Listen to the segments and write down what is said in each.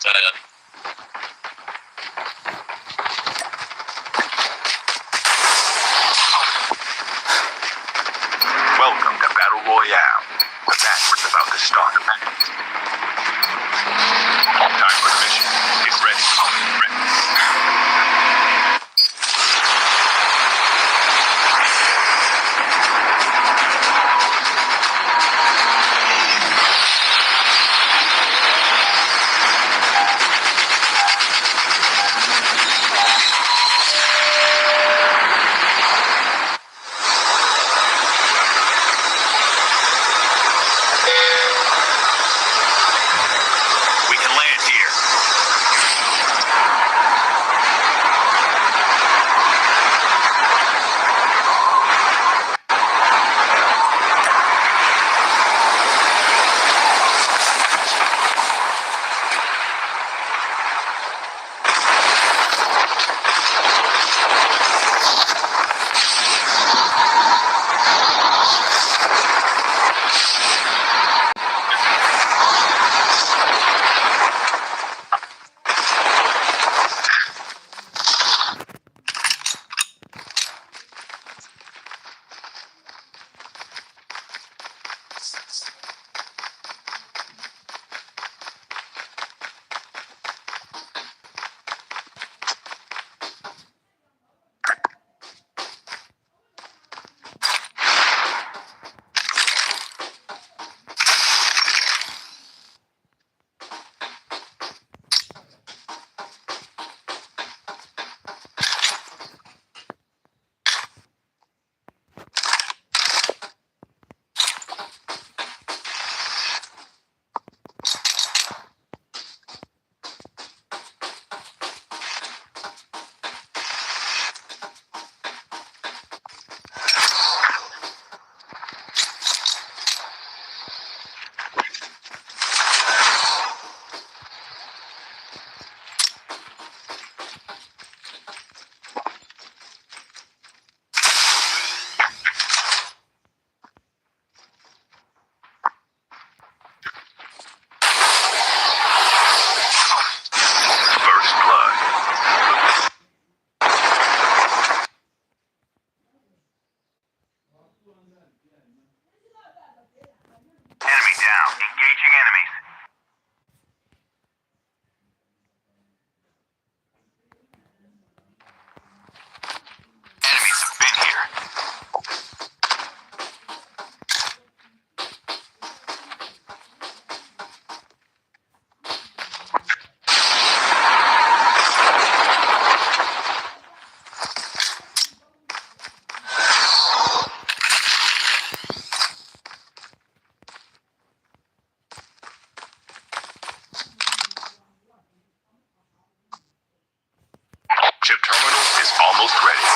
Welcome to Battle Royale. The match is about to start. Time for the mission. Get ready. We can land here. First blood. Enemy down. Engaging enemies. Enemies have been here. Chip terminal is almost ready.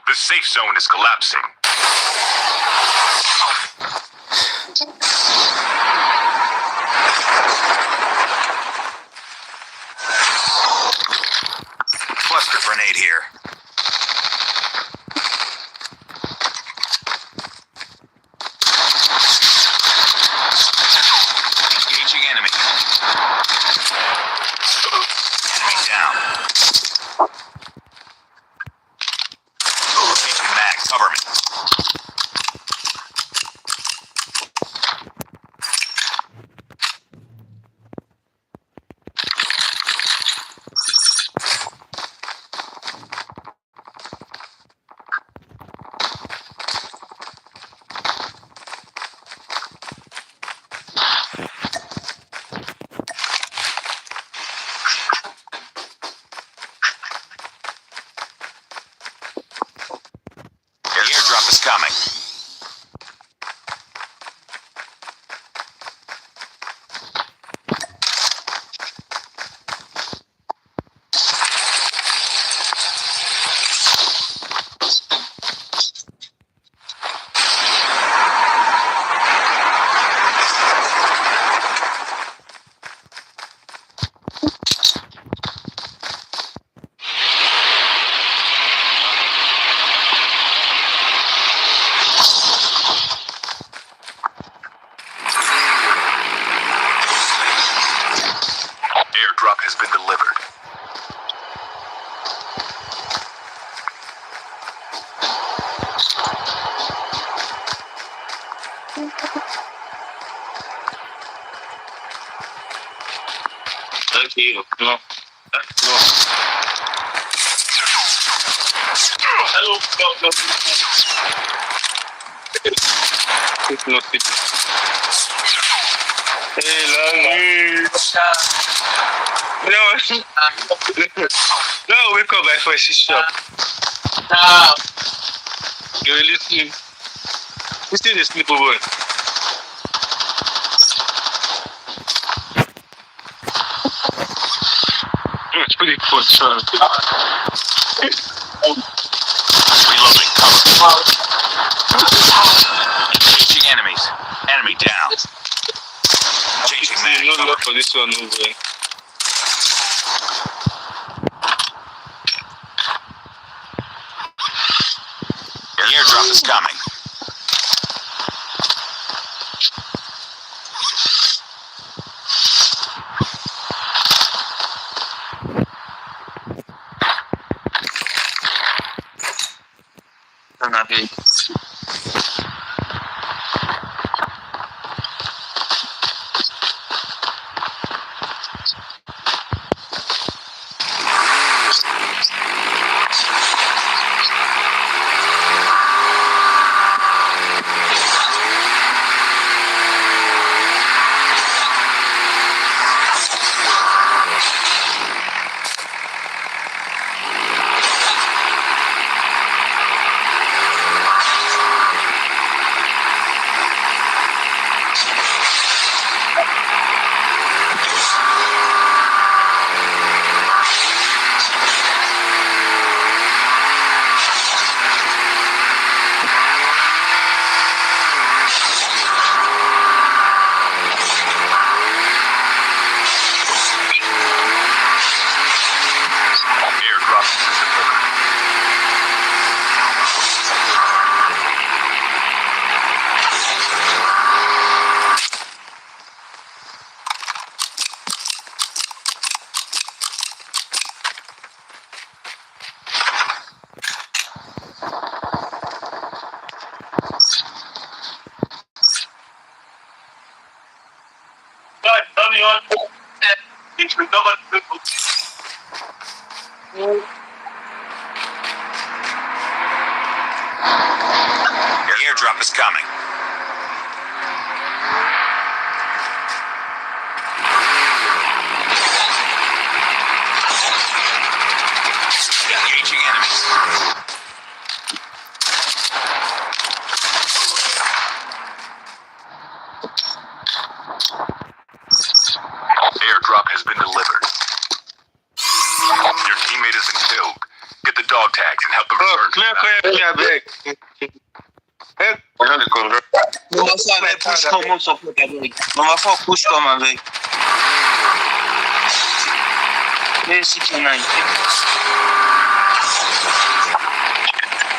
The safe zone is collapsing. Cluster grenade here. Engaging enemy. Enemy down. Changing mag, cover me. Okay, no. No. Hello, no. No, hey, love. No, wake up by 4 shop. You release him. You still the sleep over. It's pretty cool. Reloading. Cover. Engaging enemies. Enemy down. Changing mag. No Cover. love for this one over. The airdrop is coming. Airdrop is delivered. The airdrop is coming. Engaging enemies. Airdrop has been delivered. Your teammate has been killed. Get the dog tags and help them return to the battle. Number 4 push come avec. Merci Kenai.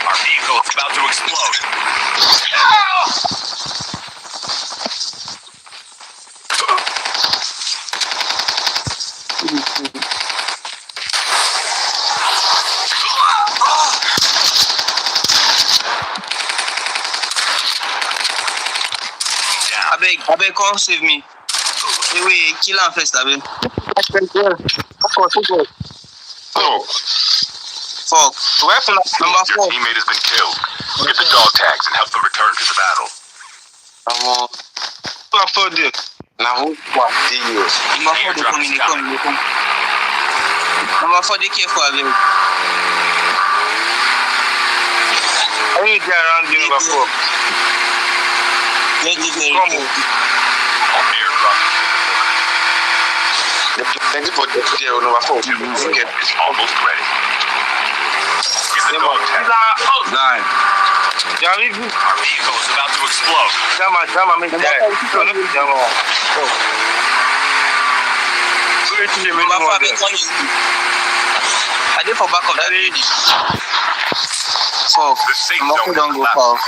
Our vehicle is about to explode. Abeg, come save me. Hey, wait, kill him first, abeg. Fuck. Number 4. Your teammate has been killed. Get the dog tags and help them return to the battle. Number 4, they come. Number 4, they careful, abeg. I need to get around you, number 4. Very very Come good. Airdrop has been delivered. Is almost ready. Get the dog tags. Nine. Our vehicle is about to explode. Jama, make that. Number 5, they come in. I did for back of that lady. Fuck. The safe Number 4 zone don't is go collapsed. far.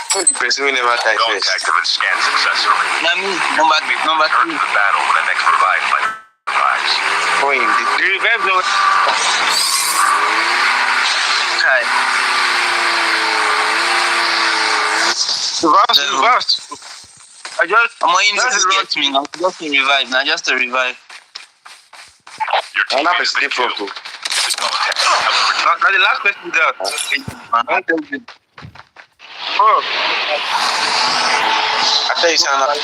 Dog tags have been scanned successfully. Na me, number Return 3. to the battle when the next revive flight arrives. Kai. Reverse. I just. I'm going That's to the get me now. Just to revive. Now just to revive. Your team I'm not has been sleep killed. too. This dog tag has Now the last person there. Oh, I tell you something.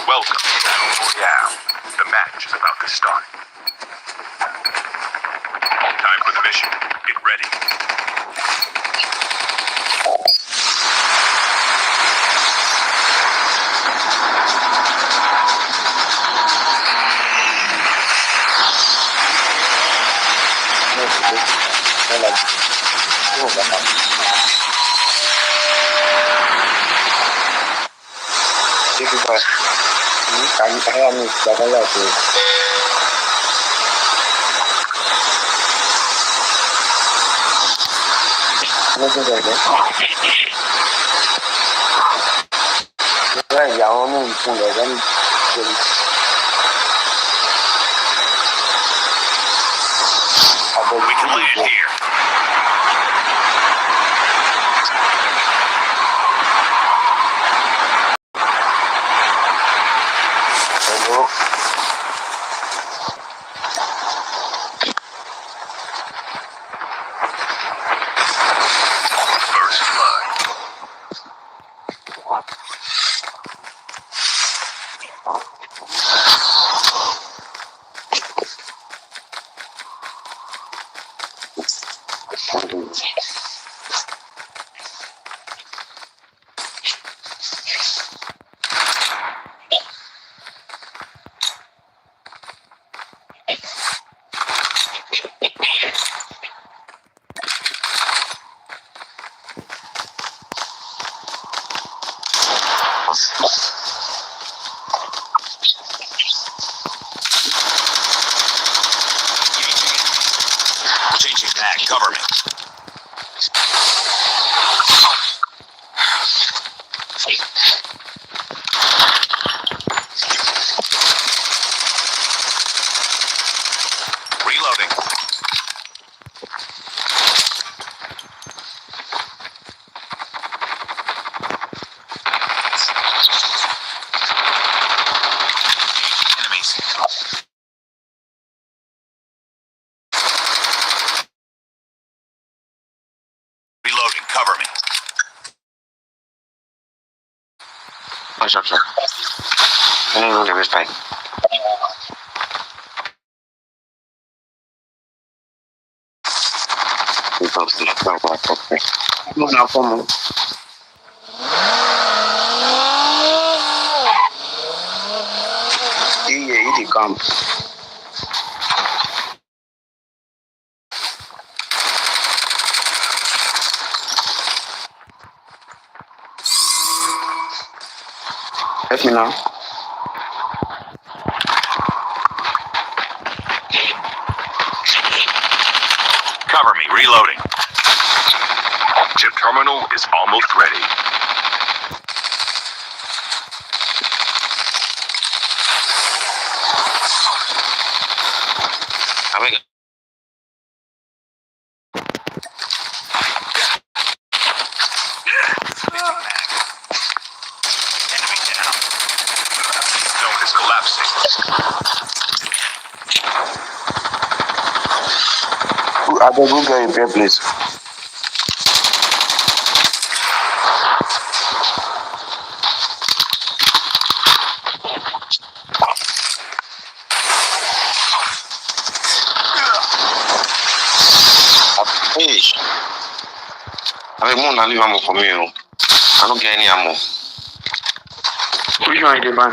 welcome to Battle Royale. The match is about to start. Time for the mission. Get ready. We can land here. First blood. Changing back. Cover me. Reloading. Enemies. Reloading. Cover me. camp. Let me know. Cover me, reloading. Chip terminal is almost ready. Abeg. Enemy down. Zone is collapsing. Abeg, go get a repair, please. Hey, abeg, more na leave ammo for me. I don't get any ammo. Which one you dey buy?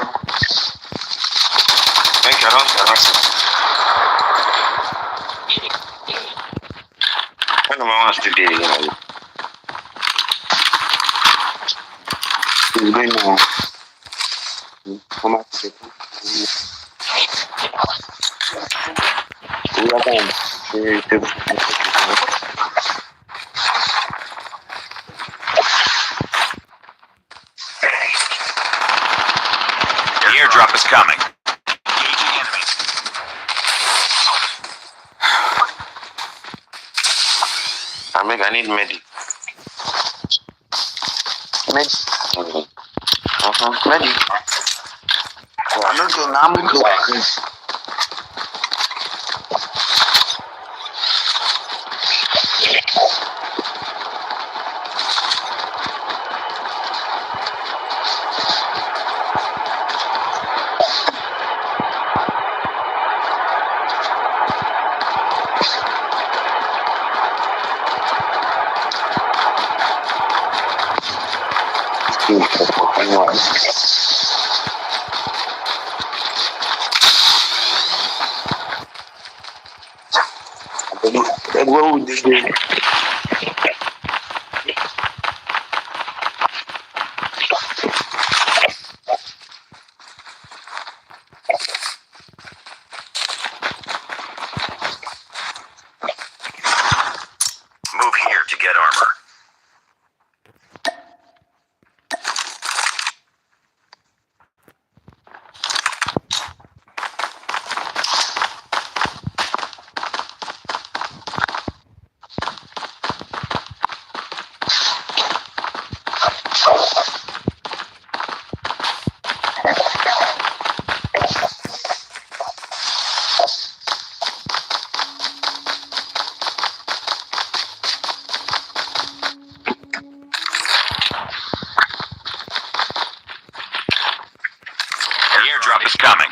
Thank you. I don't. When am I want to do again? It's going on. Come on, we are going. The airdrop is coming. Engaging enemies. I need medic. Medic. Medic. I'm not going. I'm going. What would this be? Move here to get armor. The airdrop is coming.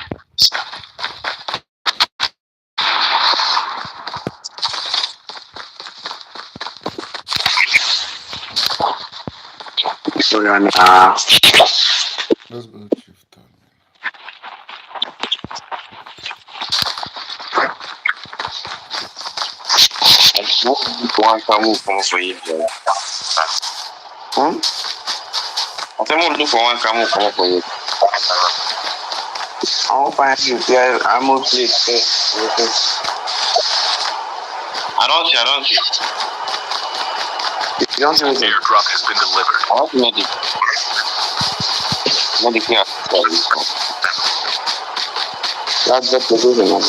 Let's go chief time. One can move for you. I think look for one can move for you. I'll find you there. I'm on place. I don't see. You don't see The anything. airdrop has been delivered. I want medic. Medic here. That's the position.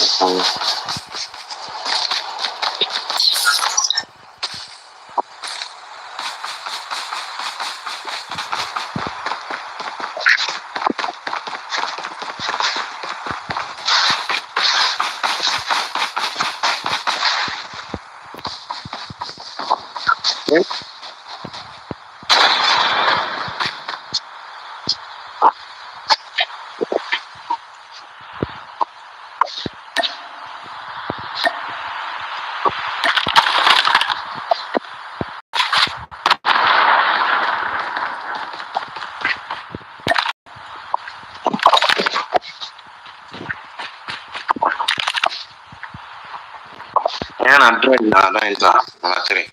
I'm doing now. Number 3.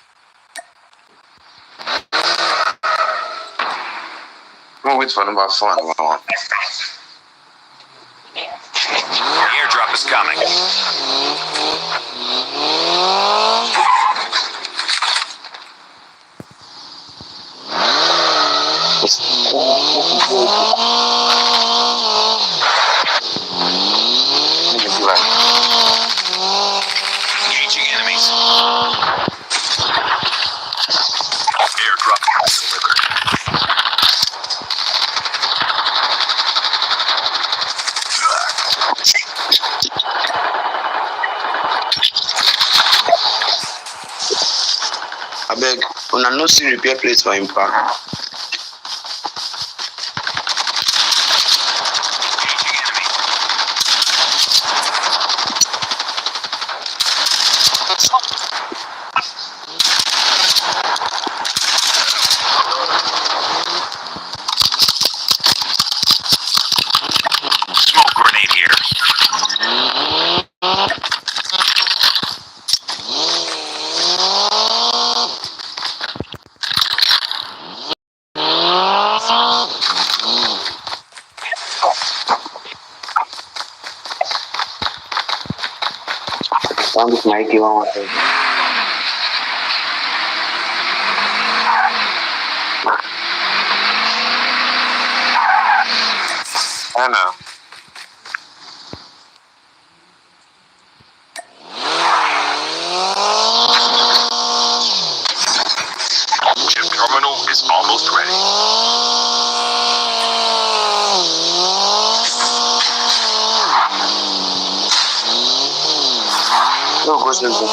We'll wait for number 4 and number 1. Airdrop is coming. Engaging enemies. Airdrop delivered. I beg, when I no see repair place for impact. Smoke grenade here. Found this Nike one. Anna. Chip terminal is almost ready. No, go simple.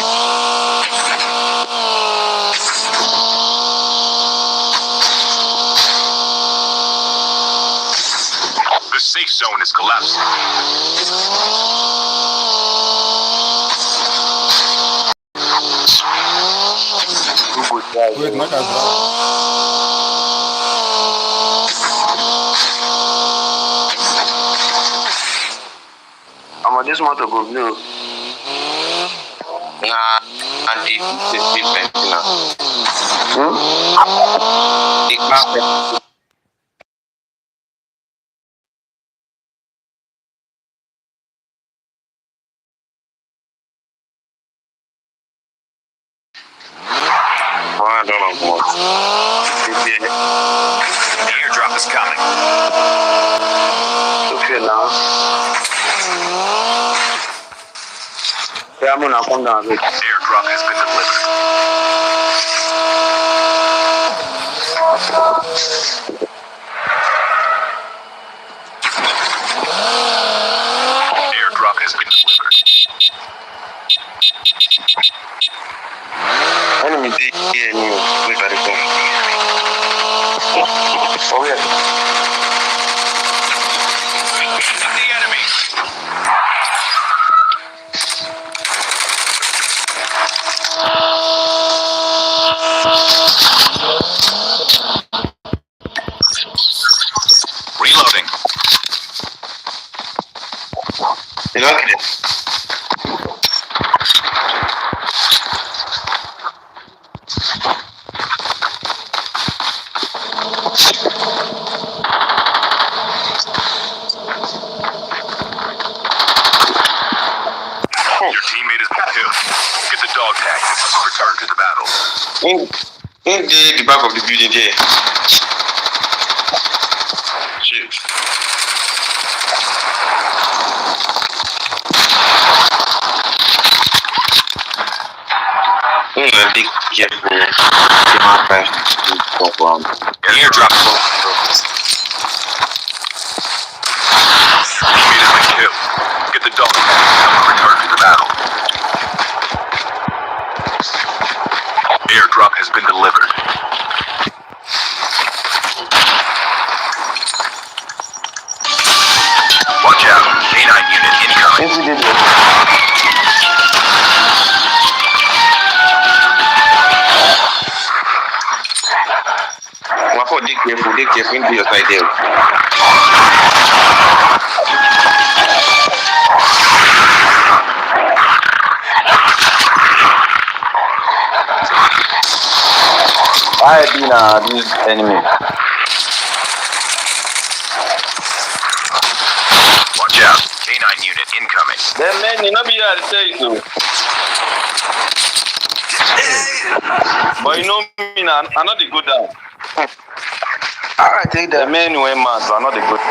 The safe zone is collapsing. Wait, not as bad. I'm on this motor go blue. Nah, and the different now. The carpet. The airdrop is coming. Okay now. Yeah, I'm gonna come down a bit. Airdrop has been delivered. Airdrop has been delivered. Enemy day here new. Wait by the phone. Oh yeah. The enemy. Reloading. You know what? Your teammate has been killed. Get the dog tag and return to the battle. In the back of the building there. Shit. Be careful. Airdrop. Teammate has been killed. Get the dog tag and return to the battle. Airdrop has been delivered. Watch out. K9 unit incoming. Dey careful into your side there. I been this enemy. Watch out. K9 unit incoming. The men you know be here say so. But you know me now, I not the good down. Alright, take The that. men who ain't mass are not the good.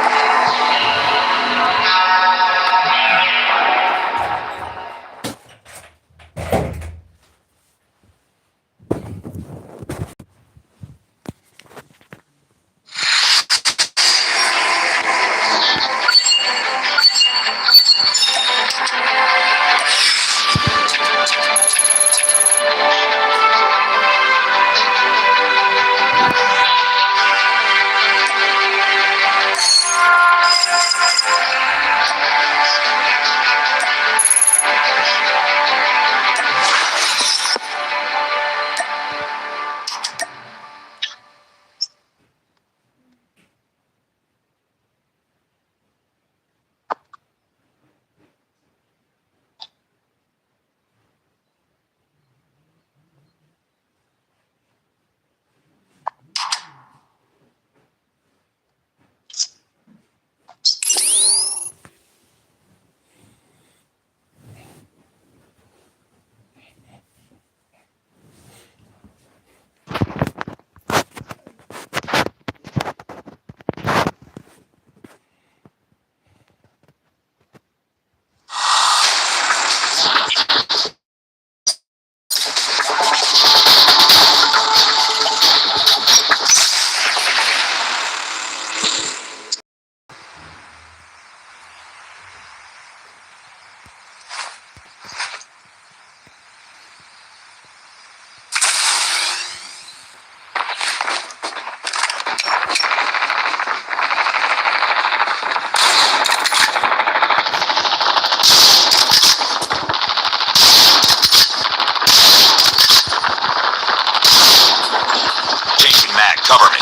Changing mag. Cover me.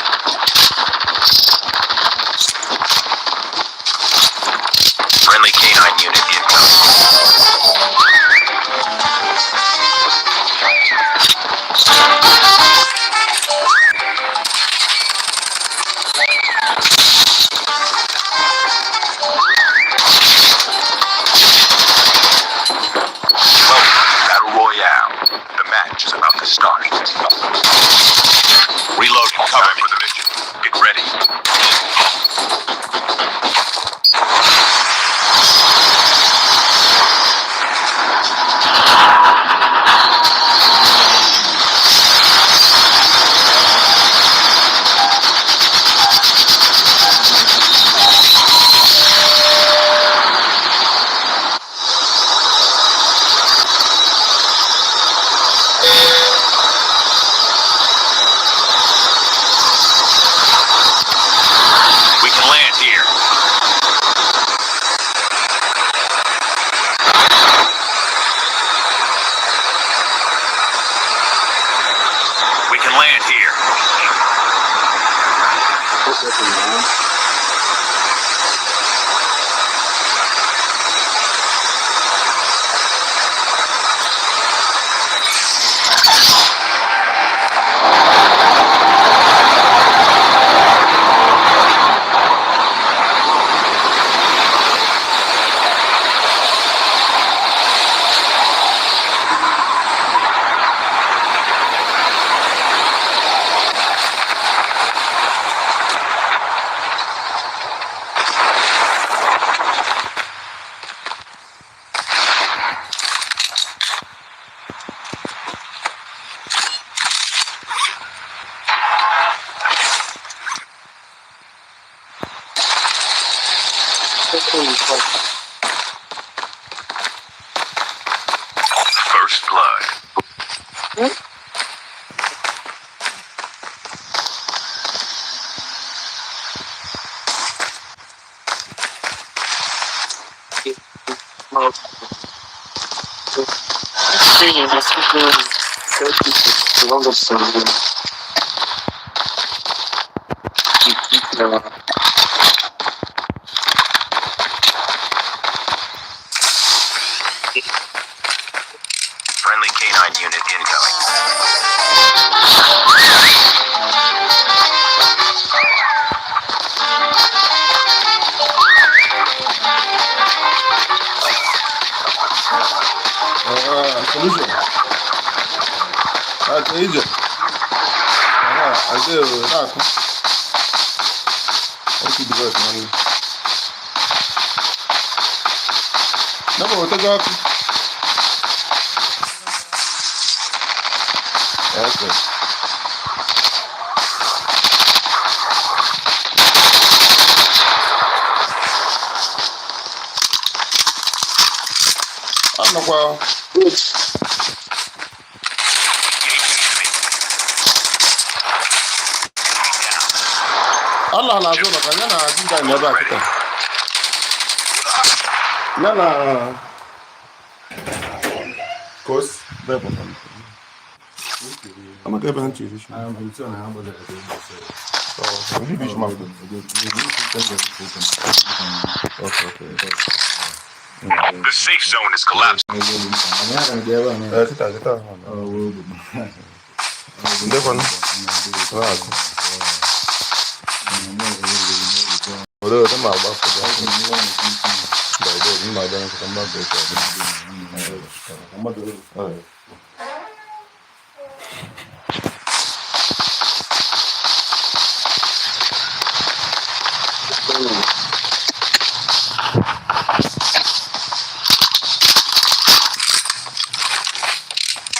Friendly K9 unit incoming. Battle Royale. The match is about to start. Reload. Cover me. For the mission. Get ready. We can land here. We can land here. First blood. Friendly K9 unit incoming. Solution. That's easy. I do that. I keep the work, man. No, but take off. Okay. I don't know why. Allah la zona kan yana jin da ne ba kita. Yana kos da ba kan. Ama kai ban ci shi. Ah, mun tsana ha ba da kai. So, ni bi shi ma ko. Okay. The safe zone is collapsing. Kita. Dia kan. Udah sama apa aku ini mah jangan tambah besar. Tambah dulu.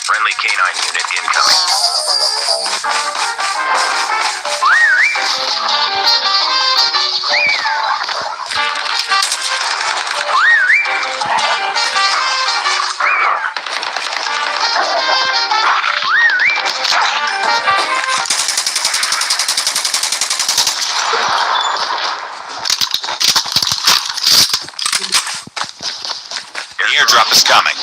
Friendly canine unit incoming. Airdrop is coming.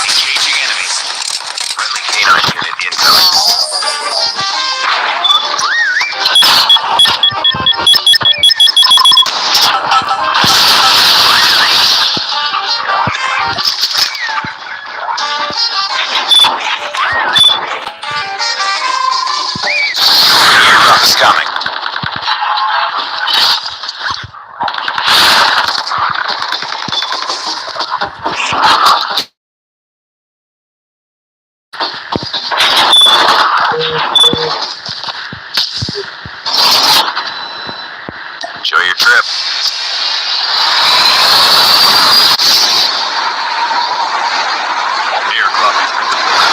Engaging enemies. Friendly canine unit incoming. Airdrop is coming. Enjoy your trip. Airdrop has been delivered.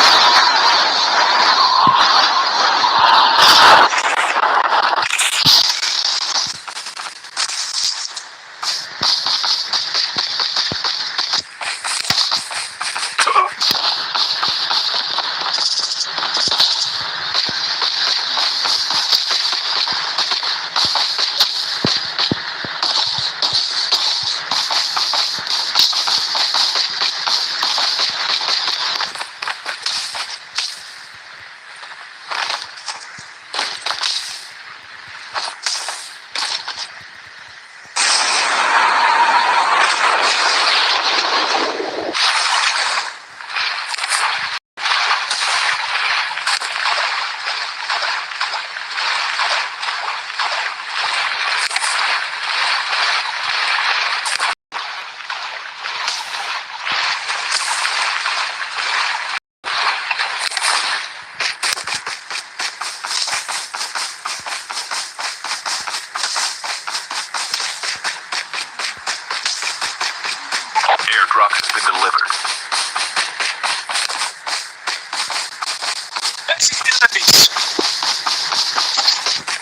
been delivered.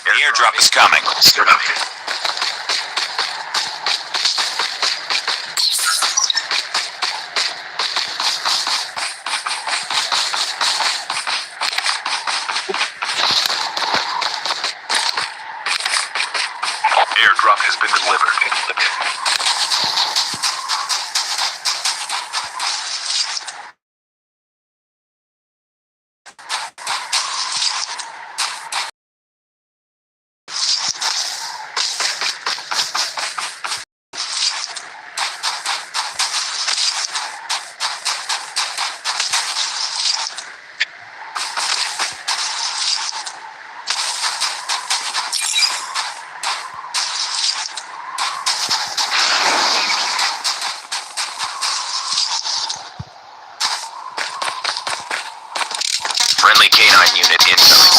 The airdrop is coming. Airdrop has been delivered. Friendly canine unit incoming.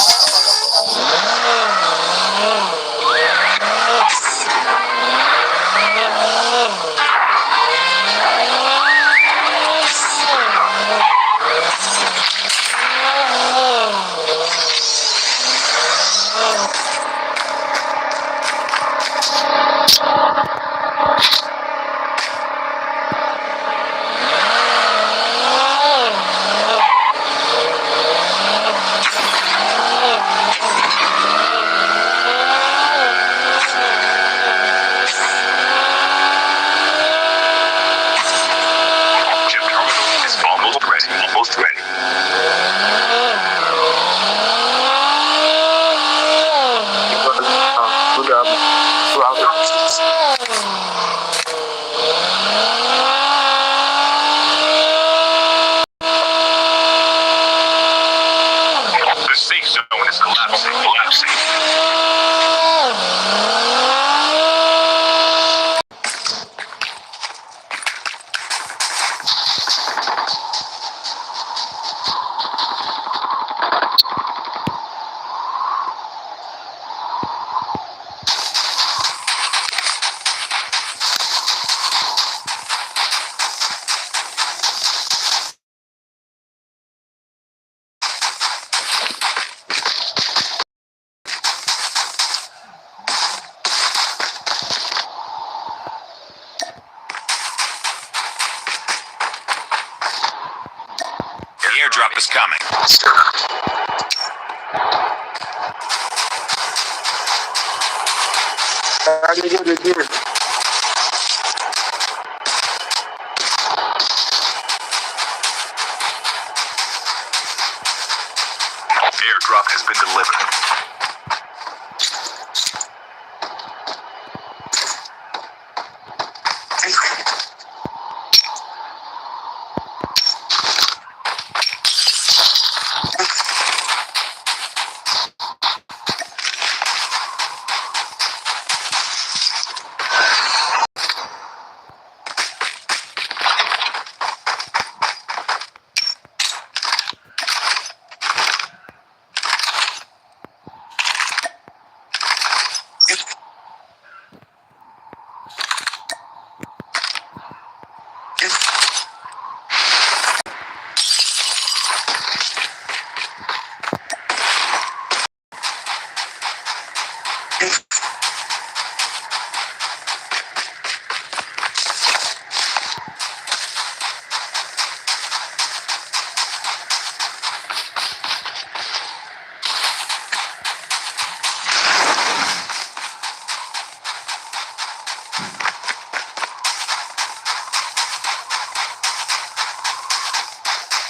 Chip terminal is almost ready. Almost ready. The safe zone is collapsing. The airdrop is coming. Airdrop has been delivered.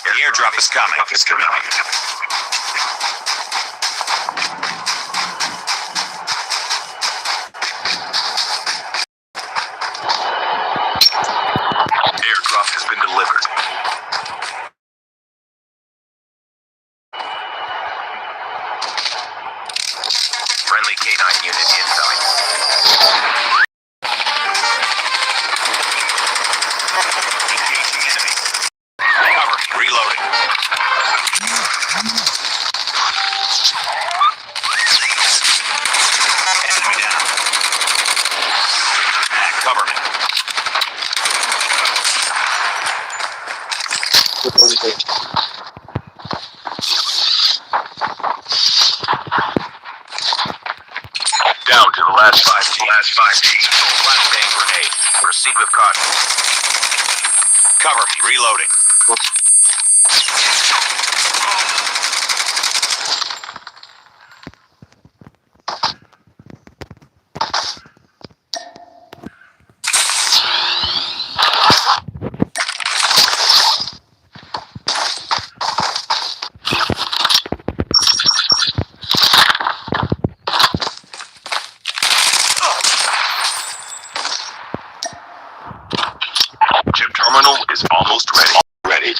The airdrop is coming. Airdrop has been delivered. Friendly canine unit incoming. Engaging enemy. Cover me. Reloading. Enemy down. Cover me. Down to the last five teams. Flashbang grenade. Proceed with caution. Cover me. Reloading. Chip terminal is almost ready.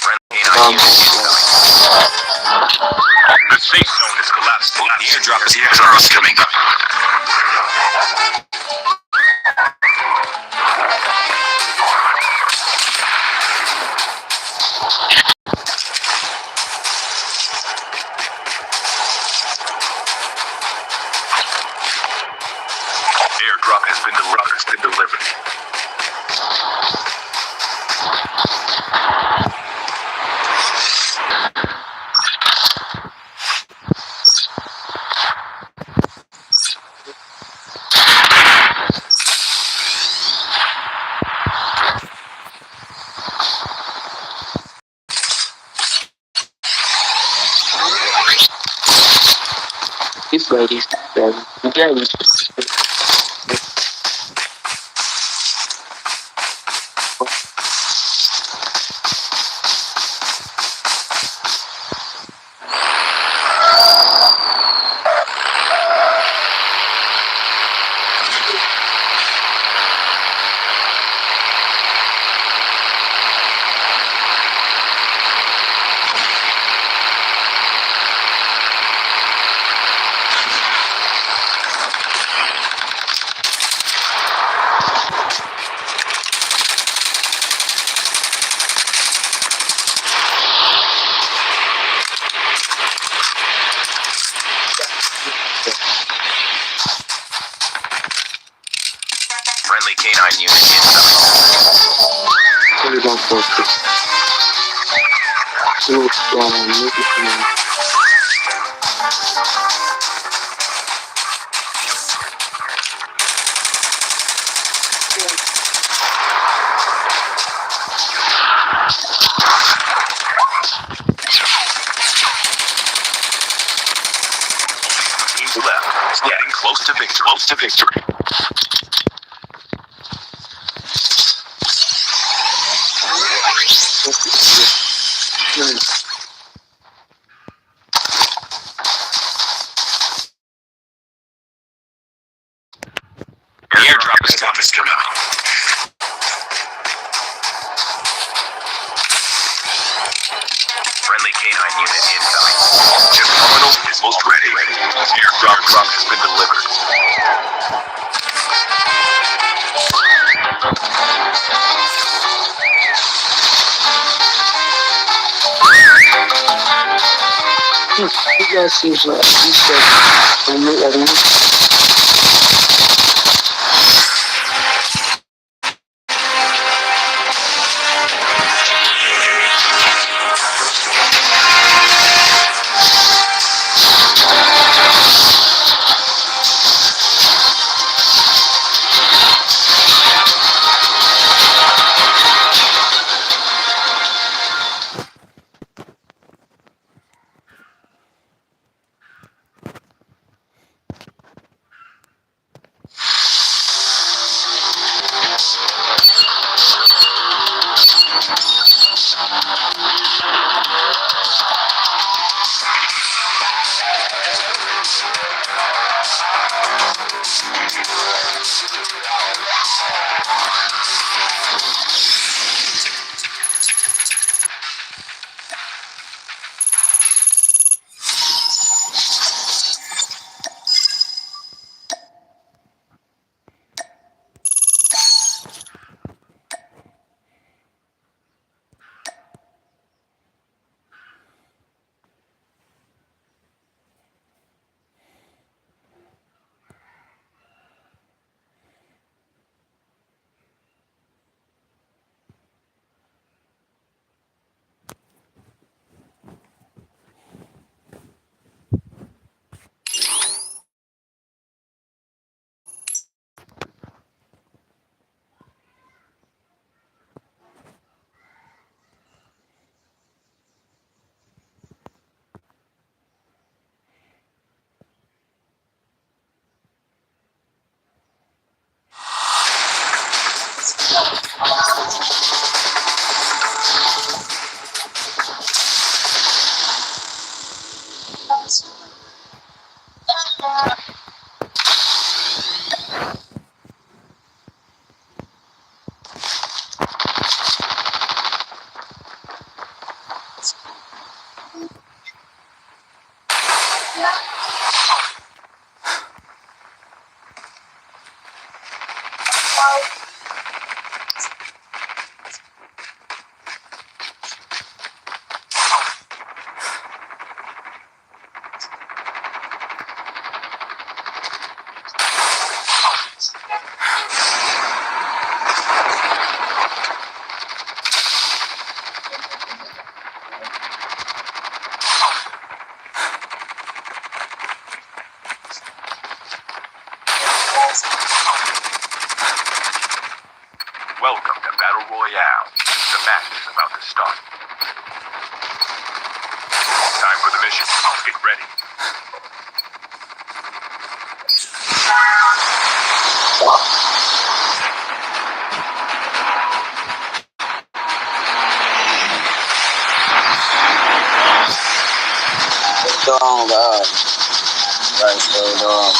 Friendly K9 unit inside. The safe zone is collapsed. The airdrop is coming up. Airdrop has been delivered. This guy is the guy is Friendly K9 unit inside. very long process. Teams left. Getting close to victory. The airdrop is coming. Friendly K9 unit inside. Chip terminal is almost ready. Airdrop has been delivered. This guy seems like he's Welcome to Battle Royale. The match is about to start. Time for the mission. Get ready. Hold on, God. Right, hold on.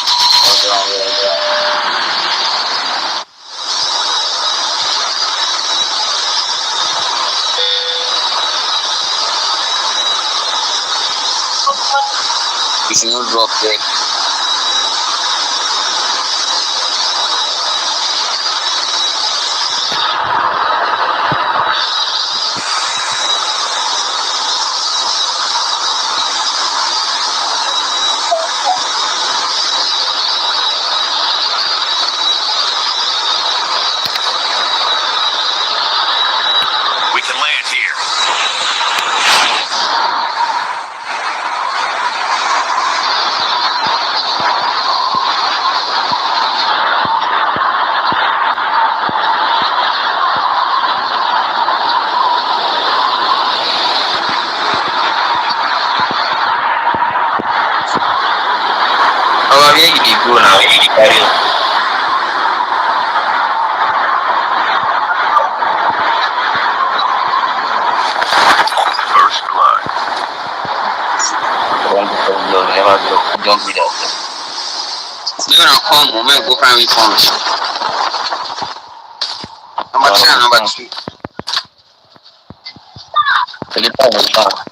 You should not drop it. We can land here. Oh, yeah, you can go now. You can carry on. First blood. Don't be that. You're gonna come, man. Go find information. Number 3 and number 2. The time is fine.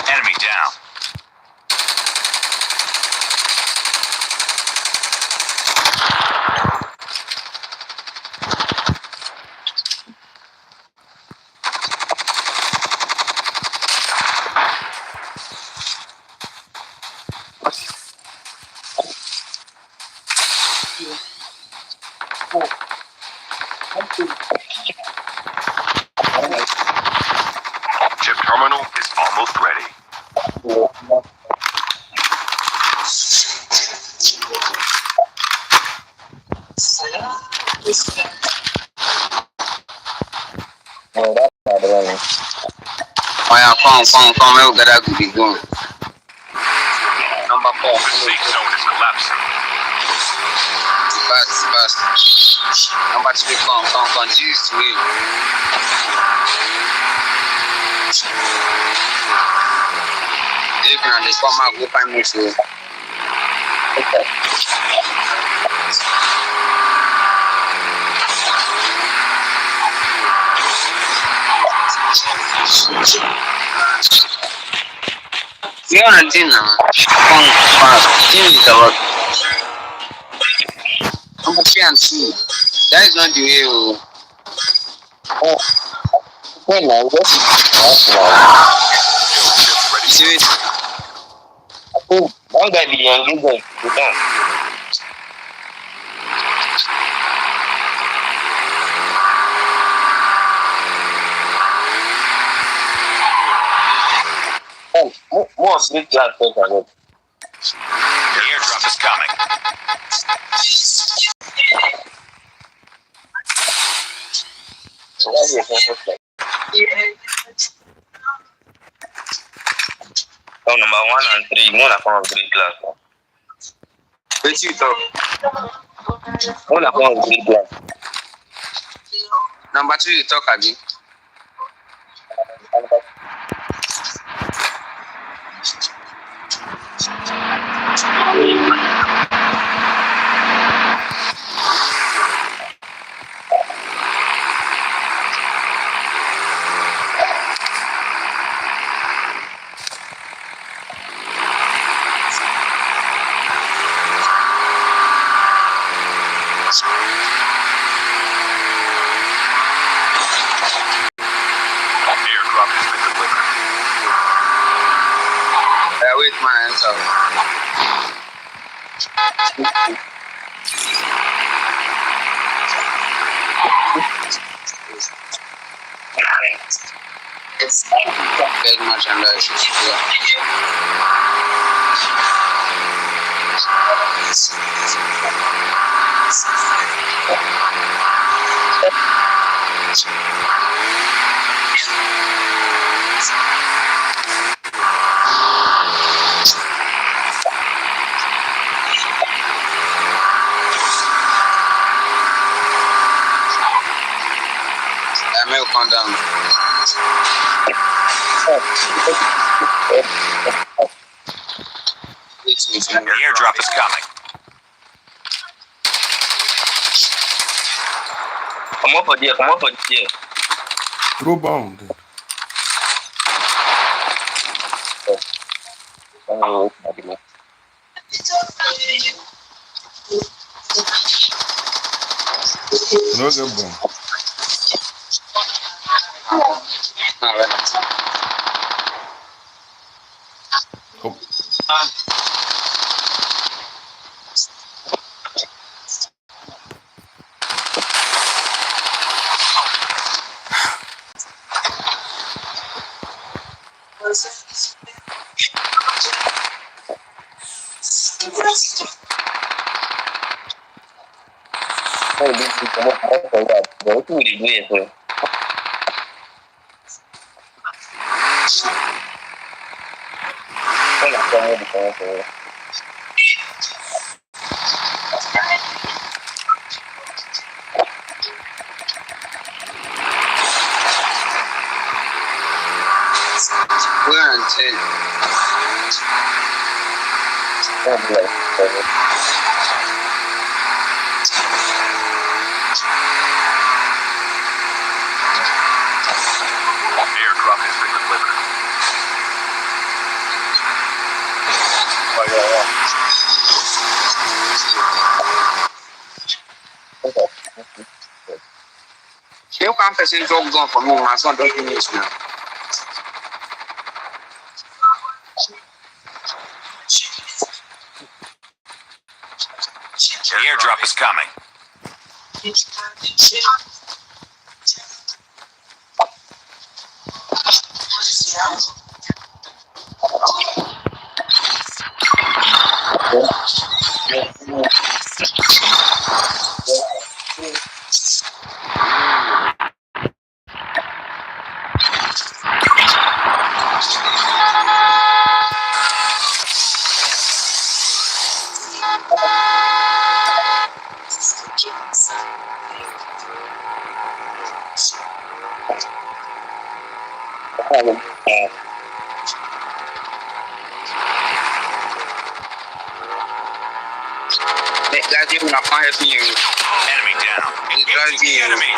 Enemy down. Chip terminal is almost ready. Oh, yeah, come. We'll get that good going. Number 4. The safe zone is collapsing. Fast. Number 3, come. Jesus, wait. If you're this come out, go find me too. You're on a dinner, man. Come fast. Team is about. Number 3 and 2. That is not the way. Well, now, see it? One guy be young, you can. More big glass paper. The airdrop is coming. So that's it. So number 1 and 3, one form of green glass. Which you talk? One form of green glass. Number 2 you talk again. Wait, man. So. Very much under I may come down. The airdrop is coming. Come up for dear. Throw bound. No get bomb. Oh. We're on 10. Airdrop has been delivered. You can't person drop gun for me, my son don't finish now. The airdrop is coming. Guys, even I can't help you. Enemy down. It's driving The you. enemy.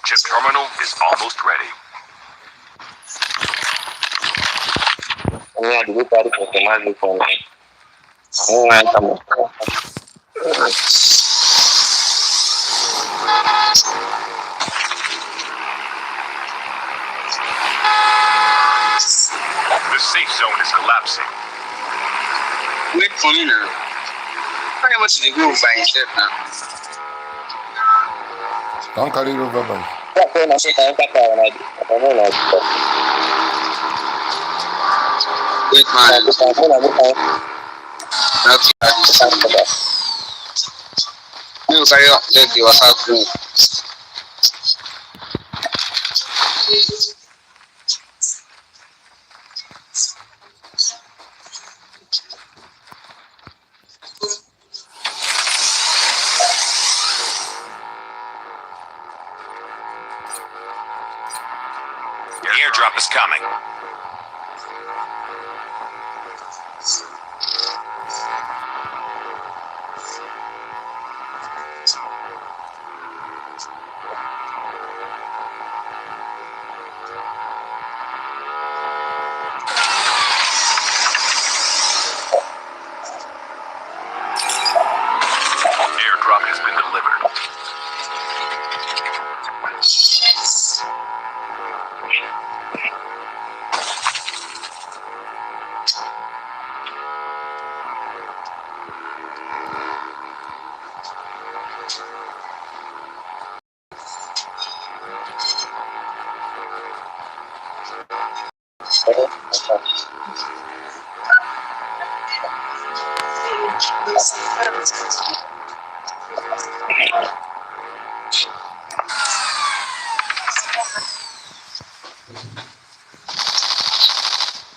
Chip terminal is almost ready. Yeah, the party for the man for me. Oh, I come. The safe zone is collapsing. Wait for me now. How much did you go by yourself now? Don't carry it over by. Wait, man. You carry up, let your house go. airdrop is coming. Airdrop has been delivered.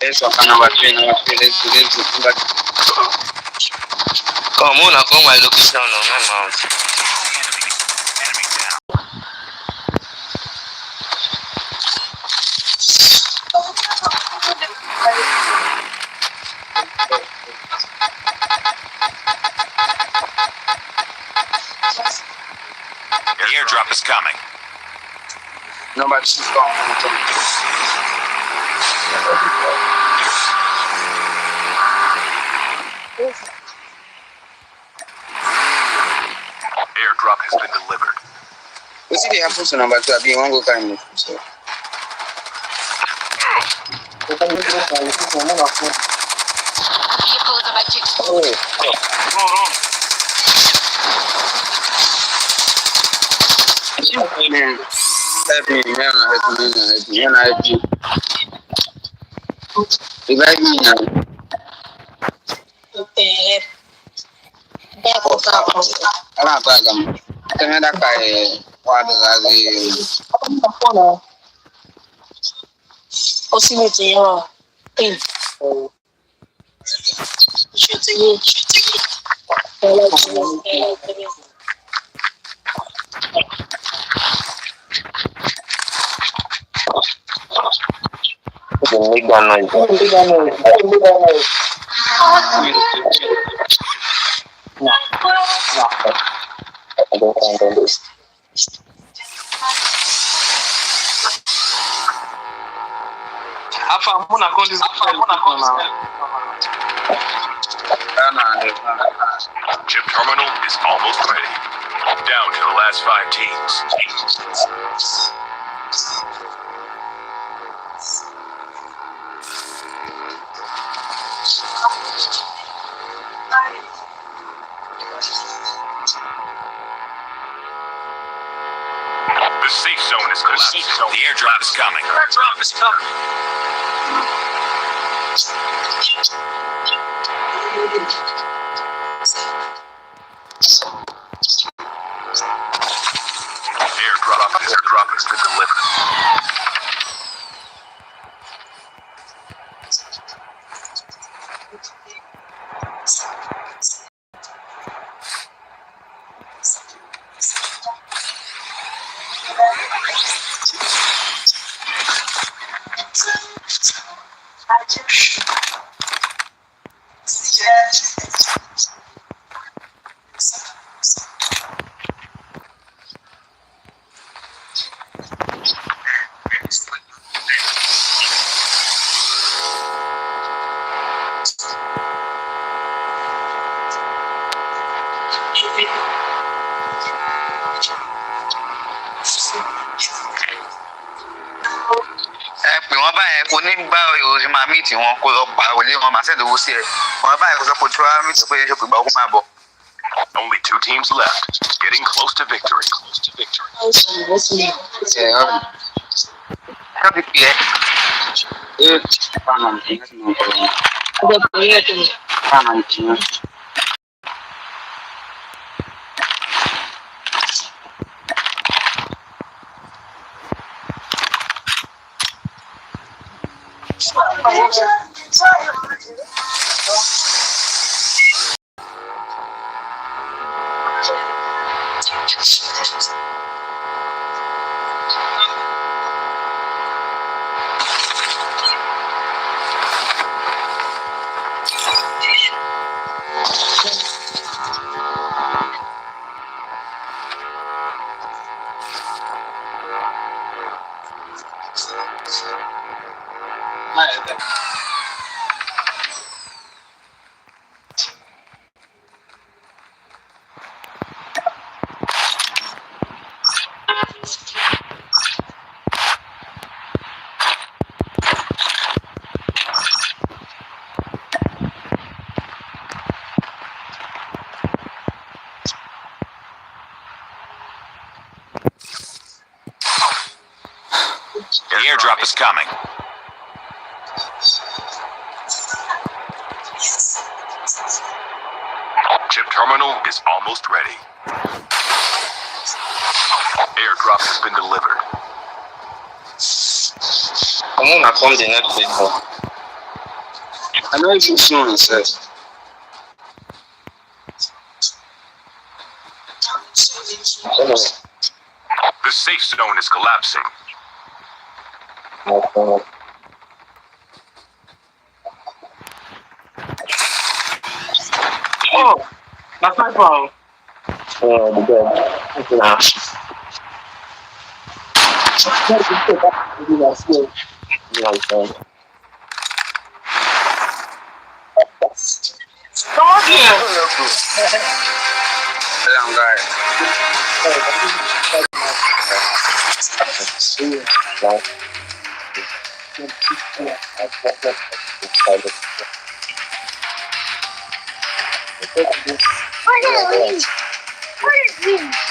Eso acá no va a ser, Come on, come my location on my mount. The airdrop is coming. Nobody's gone. Airdrop has been delivered. We see the apples number 2. I be one go carry me. So. Help me, man. Help you. Revive me now. Ala bagam. Teme da kai wadu gazi. Possibility yo. Make that noise. Chip terminal is almost ready. Down to the last 5 teams. The safe zone is collapsed. The airdrop is coming. Airdrop has been delivered. Pè wọ́n báyẹn kò ní gbá òṣì máa mìtì wọn kó lọ pa òlé wọn máa ṣẹ̀dọ̀ owó sí ẹ̀ wọ́n báyẹn kò sọ pé tí wọ́n á mìtì pé ṣe pé ìgbà ó máa bọ̀. Only 2 teams left, getting close to victory. Kábí pè é. The airdrop is coming. Chip terminal is almost ready. Airdrop has been delivered. I'm gonna come the next week. I know it's soon, sir. The safe zone is collapsing. Oh, that's my phone. What is this?